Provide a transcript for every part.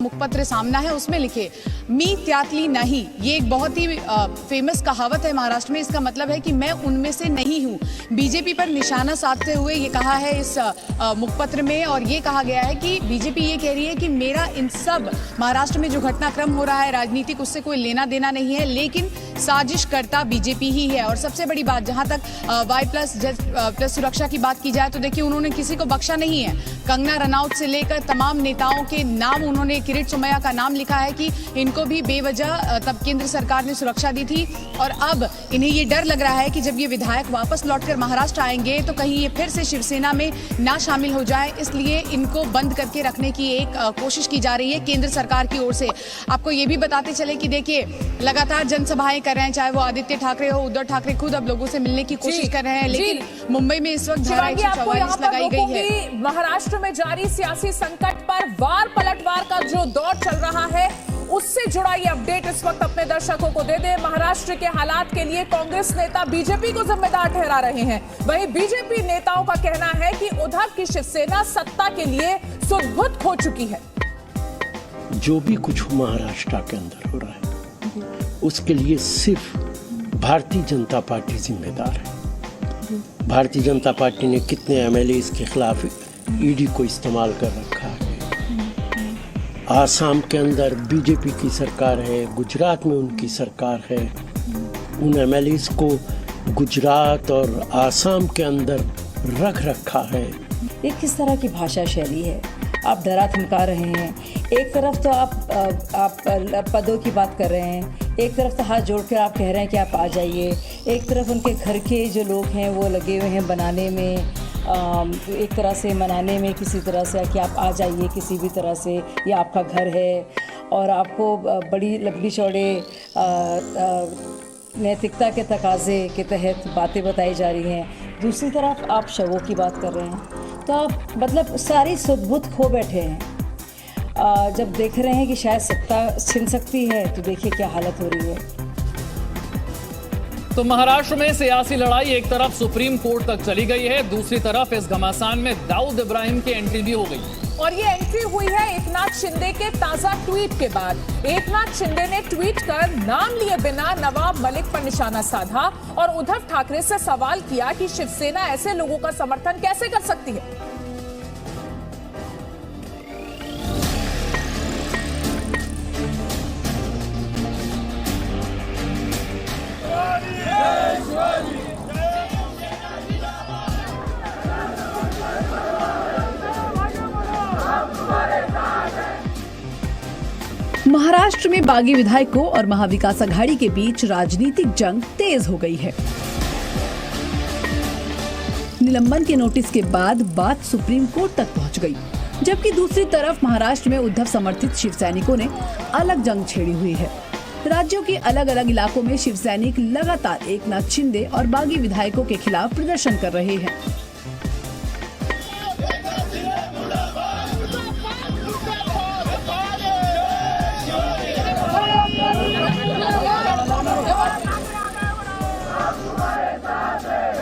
मुखपत्र सामना है उसमें लिखे मी त्यातली नहीं। ये एक बहुत ही फेमस कहावत है महाराष्ट्र में। इसका मतलब है कि मैं उनमें से नहीं हूँ। बीजेपी पर निशाना साधते हुए ये कहा है इस मुखपत्र में, और ये कहा गया है कि बीजेपी ये कह रही है कि मेरा इन सब महाराष्ट्र में जो घटनाक्रम हो रहा है राजनीतिक, उससे कोई लेना देना नहीं है, लेकिन साजिशकर्ता बीजेपी ही है। और सबसे बड़ी बात, जहां तक Y+ सुरक्षा की बात की जाए तो देखिए उन्होंने किसी को बख्शा नहीं है। कंगना रनौत से लेकर तमाम नेताओं के नाम, उन्होंने किरीट सोमैया का नाम लिखा है कि इनको भी बेवजह तब केंद्र सरकार ने सुरक्षा दी थी, और अब इन्हें ये डर लग रहा है कि जब ये विधायक वापस लौटकर महाराष्ट्र आएंगे तो कहीं ये फिर से शिवसेना में ना शामिल हो जाए, इसलिए इनको बंद करके रखने की एक कोशिश की जा रही है केंद्र सरकार की ओर से। आपको ये भी बताते चले कि देखिए लगातार जनसभाएं कर रहे हैं, चाहे वो आदित्य ठाकरे हो, उद्धव ठाकरे खुद अब लोगों से मिलने की कोशिश कर रहे हैं, लेकिन मुंबई में इस वक्त धारा 144 लगाई गई है। महाराष्ट्र में जारी सियासी संकट पर वार पलटवार का जो दौर चल रहा है, उससे जुड़ा ये अपडेट इस वक्त अपने दर्शकों को दे दे। महाराष्ट्र के हालात के लिए कांग्रेस नेता बीजेपी को जिम्मेदार ठहरा रहे हैं। वहीं बीजेपी नेताओं का कहना है कि उद्धव की शिवसेना सत्ता के लिए सुदबुद हो चुकी है। जो भी कुछ महाराष्ट्र के अंदर हो रहा है उसके लिए सिर्फ भारतीय जनता पार्टी जिम्मेदार है। भारतीय जनता पार्टी ने कितने एमएलए इसके खिलाफ ईडी को इस्तेमाल कर रखा है। आसाम के अंदर बीजेपी की सरकार है, गुजरात में उनकी सरकार है। उन एमएलए को गुजरात और आसाम के अंदर रख रखा है। ये किस तरह की भाषा शैली है? आप डरा धमका रहे हैं। एक तरफ तो आप पदों की बात कर रहे हैं, एक तरफ तो हाथ जोड़कर आप कह रहे हैं कि आप आ जाइए, एक तरफ उनके घर के जो लोग हैं वो लगे हुए हैं बनाने में, एक तरह से मनाने में, किसी तरह से कि आप आ जाइए किसी भी तरह से, ये आपका घर है, और आपको बड़ी लंबी चौड़े नैतिकता के तकाजे के तहत बातें बताई जा रही हैं। दूसरी तरफ आप शवों की बात कर रहे हैं, तो आप मतलब सारी सुध-बुध खो बैठे हैं। जब देख रहे हैं कि शायद सत्ता छिन सकती है तो देखिए क्या हालत हो रही है। तो महाराष्ट्र में सियासी लड़ाई एक तरफ सुप्रीम कोर्ट तक चली गई है, दूसरी तरफ इस घमासान में दाऊद इब्राहिम की एंट्री भी हो गई, और ये एंट्री हुई है एकनाथ शिंदे के ताजा ट्वीट के बाद। एकनाथ शिंदे ने ट्वीट कर नाम लिए बिना नवाब मलिक पर निशाना साधा और उद्धव ठाकरे से सवाल किया कि शिवसेना ऐसे लोगों का समर्थन कैसे कर सकती है। महाराष्ट्र में बागी विधायकों और महाविकास आघाड़ी के बीच राजनीतिक जंग तेज हो गई है। निलंबन के नोटिस के बाद बात सुप्रीम कोर्ट तक पहुंच गई, जबकि दूसरी तरफ महाराष्ट्र में उद्धव समर्थित शिव सैनिकों ने अलग जंग छेड़ी हुई है। राज्यों के अलग अलग इलाकों में शिव सैनिक लगातार एकनाथ शिंदे और बागी विधायकों के खिलाफ प्रदर्शन कर रहे हैं।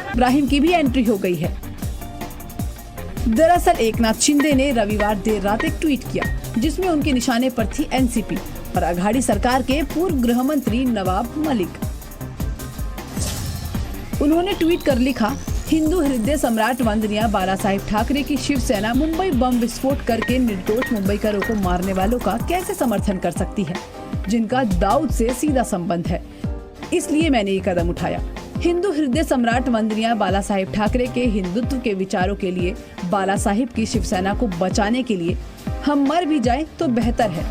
इब्राहिम की भी एंट्री हो गई है। दरअसल एकनाथ शिंदे ने रविवार देर रात एक ट्वीट किया, जिसमें उनके निशाने पर थी एनसीपी और आघाड़ी सरकार के पूर्व गृह मंत्री नवाब मलिक। उन्होंने ट्वीट कर लिखा, हिंदू हृदय सम्राट वंदनीय बाला साहेब ठाकरे की शिवसेना मुंबई बम विस्फोट करके निर्दोष मुंबईकरों को मारने वालों का कैसे समर्थन कर सकती है, जिनका दाऊद से सीधा संबंध है। इसलिए मैंने ये कदम उठाया। हिंदू हृदय सम्राट वंदनीय बाला साहेब ठाकरे के हिंदुत्व के विचारों के लिए, बाला साहेब की शिवसेना को बचाने के लिए हम मर भी जाएं तो बेहतर है।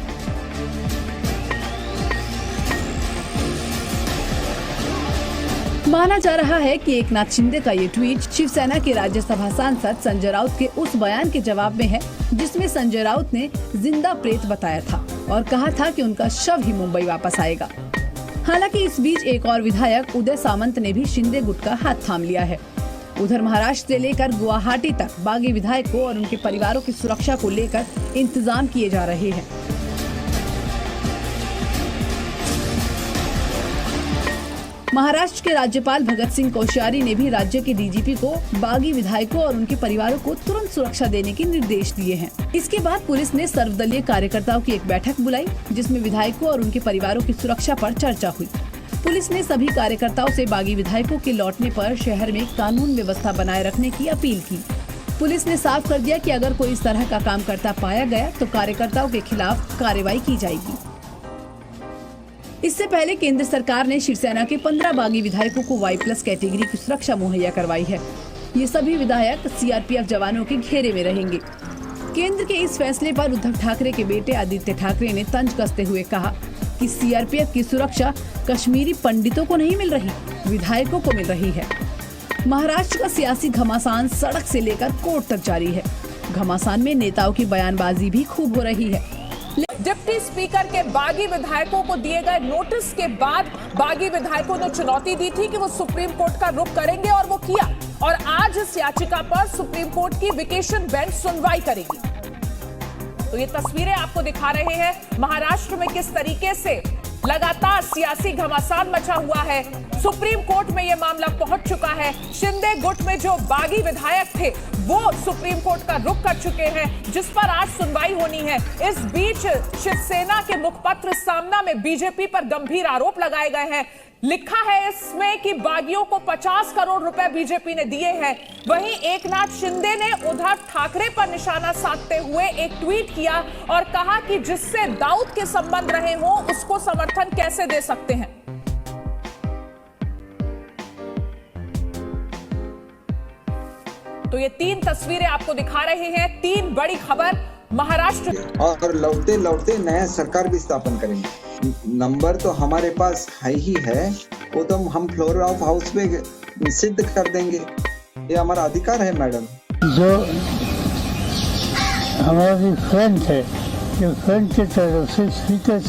माना जा रहा है कि एकनाथ शिंदे का ये ट्वीट शिवसेना के राज्यसभा सांसद संजय राउत के उस बयान के जवाब में है, जिसमें संजय राउत ने जिंदा प्रेत बताया था और कहा था कि उनका शव ही मुंबई वापस आएगा। हालांकि इस बीच एक और विधायक उदय सामंत ने भी शिंदे गुट का हाथ थाम लिया है। उधर महाराष्ट्र से लेकर गुवाहाटी तक बागी विधायकों और उनके परिवारों की सुरक्षा को लेकर इंतजाम किए जा रहे हैं। महाराष्ट्र के राज्यपाल भगत सिंह कोश्यारी ने भी राज्य के डीजीपी को बागी विधायकों और उनके परिवारों को तुरंत सुरक्षा देने के निर्देश दिए हैं। इसके बाद पुलिस ने सर्वदलीय कार्यकर्ताओं की एक बैठक बुलाई, जिसमें विधायकों और उनके परिवारों की सुरक्षा पर चर्चा हुई। पुलिस ने सभी कार्यकर्ताओं से बागी विधायकों के लौटने पर शहर में कानून व्यवस्था बनाए रखने की अपील की। पुलिस ने साफ कर दिया कि अगर कोई इस तरह का काम करता पाया गया तो कार्यकर्ताओं के खिलाफ कार्रवाई की जाएगी। इससे पहले केंद्र सरकार ने शिवसेना के 15 बागी विधायकों को Y+ कैटेगरी की सुरक्षा मुहैया करवाई है। ये सभी विधायक CRPF जवानों के घेरे में रहेंगे। केंद्र के इस फैसले पर उद्धव ठाकरे के बेटे आदित्य ठाकरे ने तंज कसते हुए कहा कि CRPF की सुरक्षा कश्मीरी पंडितों को नहीं मिल रही, विधायकों को मिल रही है। महाराष्ट्र का सियासी घमासान सड़क से लेकर कोर्ट तक जारी है। घमासान में नेताओं की बयानबाजी भी खूब हो रही है। डिप्टी स्पीकर के बागी विधायकों को दिए गए नोटिस के बाद बागी विधायकों ने चुनौती दी थी कि वो सुप्रीम कोर्ट का रुख करेंगे और वो किया, और आज इस याचिका पर सुप्रीम कोर्ट की वेकेशन बेंच सुनवाई करेगी। तो ये तस्वीरें आपको दिखा रहे हैं महाराष्ट्र में किस तरीके से लगातार सियासी घमासान मचा हुआ है। सुप्रीम कोर्ट में यह मामला पहुंच चुका है। शिंदे गुट में जो बागी विधायक थे वो सुप्रीम कोर्ट का रुख कर चुके हैं, जिस पर आज सुनवाई होनी है। इस बीच शिवसेना के मुखपत्र सामना में बीजेपी पर गंभीर आरोप लगाए गए हैं। लिखा है इसमें कि बागियों को 50 करोड़ रुपए बीजेपी ने दिए हैं। वहीं एकनाथ शिंदे ने उद्धव ठाकरे पर निशाना साधते हुए एक ट्वीट किया और कहा कि जिससे दाऊद के संबंध रहे हो उसको समर्थन कैसे दे सकते हैं। तो ये 3 तस्वीरें आपको दिखा रहे हैं। 3 बड़ी खबर महाराष्ट्र, और लौटते लौटते नया सरकार भी स्थापन करेंगे। नंबर तो हमारे पास ही है, वो तो हम फ्लोर ऑफ हाउस पे सिद्ध कर देंगे। ये हमारा अधिकार है मैडम। जो हमारी फ्रेंड है, जो फ्रेंड की तरफ से स्पीकर